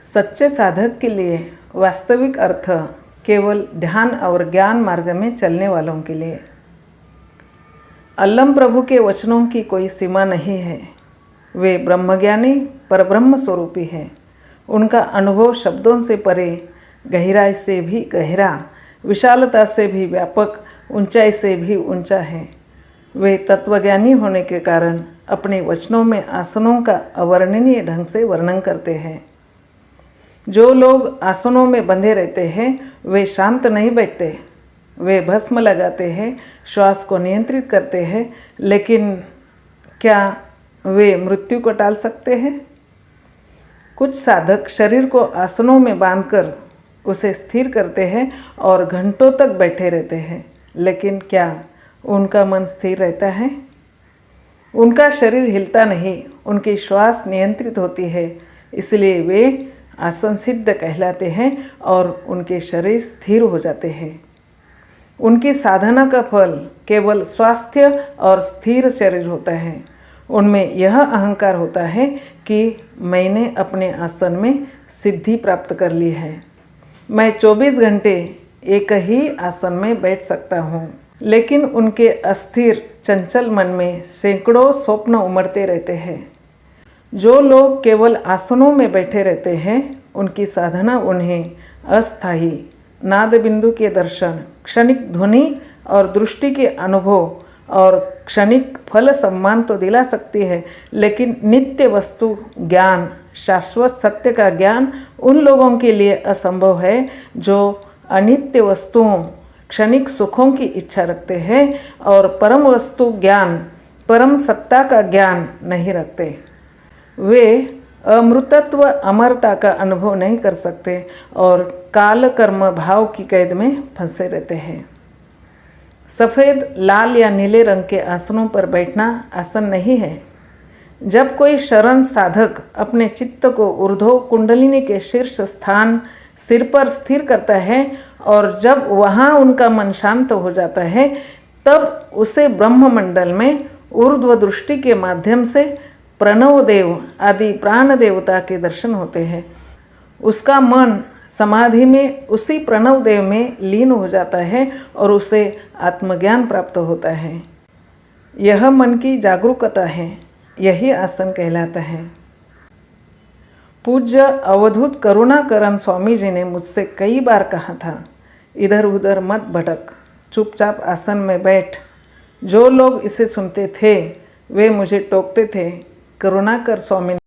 सच्चे साधक के लिए वास्तविक अर्थ केवल ध्यान और ज्ञान मार्ग में चलने वालों के लिए। अल्लम प्रभु के वचनों की कोई सीमा नहीं है। वे ब्रह्मज्ञानी परब्रह्म स्वरूपी हैं। उनका अनुभव शब्दों से परे, गहराई से भी गहरा, विशालता से भी व्यापक, ऊंचाई से भी ऊंचा है। वे तत्वज्ञानी होने के कारण अपने वचनों में आसनों का अवर्णनीय ढंग से वर्णन करते हैं। जो लोग आसनों में बंधे रहते हैं वे शांत नहीं बैठते। वे भस्म लगाते हैं, श्वास को नियंत्रित करते हैं, लेकिन क्या वे मृत्यु को टाल सकते हैं? कुछ साधक शरीर को आसनों में बांधकर उसे स्थिर करते हैं और घंटों तक बैठे रहते हैं, लेकिन क्या उनका मन स्थिर रहता है? उनका शरीर हिलता नहीं, उनकी श्वास नियंत्रित होती है, इसलिए वे आसन सिद्ध कहलाते हैं और उनके शरीर स्थिर हो जाते हैं। उनकी साधना का फल केवल स्वास्थ्य और स्थिर शरीर होता है। उनमें यह अहंकार होता है कि मैंने अपने आसन में सिद्धि प्राप्त कर ली है। मैं 24 घंटे एक ही आसन में बैठ सकता हूँ, लेकिन उनके अस्थिर चंचल मन में सैकड़ों स्वप्न उमड़ते रहते हैं। जो लोग केवल आसनों में बैठे रहते हैं उनकी साधना उन्हें अस्थायी नाद बिंदु के दर्शन, क्षणिक ध्वनि और दृष्टि के अनुभव और क्षणिक फल सम्मान तो दिला सकती है, लेकिन नित्य वस्तु ज्ञान, शाश्वत सत्य का ज्ञान उन लोगों के लिए असंभव है जो अनित्य वस्तुओं, क्षणिक सुखों की इच्छा रखते हैं और परम वस्तु ज्ञान, परम सत्ता का ज्ञान नहीं रखते। वे अमृतत्व, अमरता का अनुभव नहीं कर सकते और काल कर्म भाव की कैद में फंसे रहते हैं। सफ़ेद, लाल या नीले रंग के आसनों पर बैठना आसन नहीं है। जब कोई शरण साधक अपने चित्त को ऊर्ध्व कुंडलिनी के शीर्ष स्थान सिर पर स्थिर करता है और जब वहाँ उनका मन शांत हो जाता है, तब उसे ब्रह्ममंडल में ऊर्ध्व दृष्टि के माध्यम से प्रणव देव आदि प्राण देवता के दर्शन होते हैं। उसका मन समाधि में उसी प्रणव देव में लीन हो जाता है और उसे आत्मज्ञान प्राप्त होता है। यह मन की जागरूकता है, यही आसन कहलाता है। पूज्य अवधूत करुणाकरण स्वामी जी ने मुझसे कई बार कहा था, इधर उधर मत भटक, चुपचाप आसन में बैठ। जो लोग इसे सुनते थे वे मुझे टोकते थे। करुणाकर स्वामी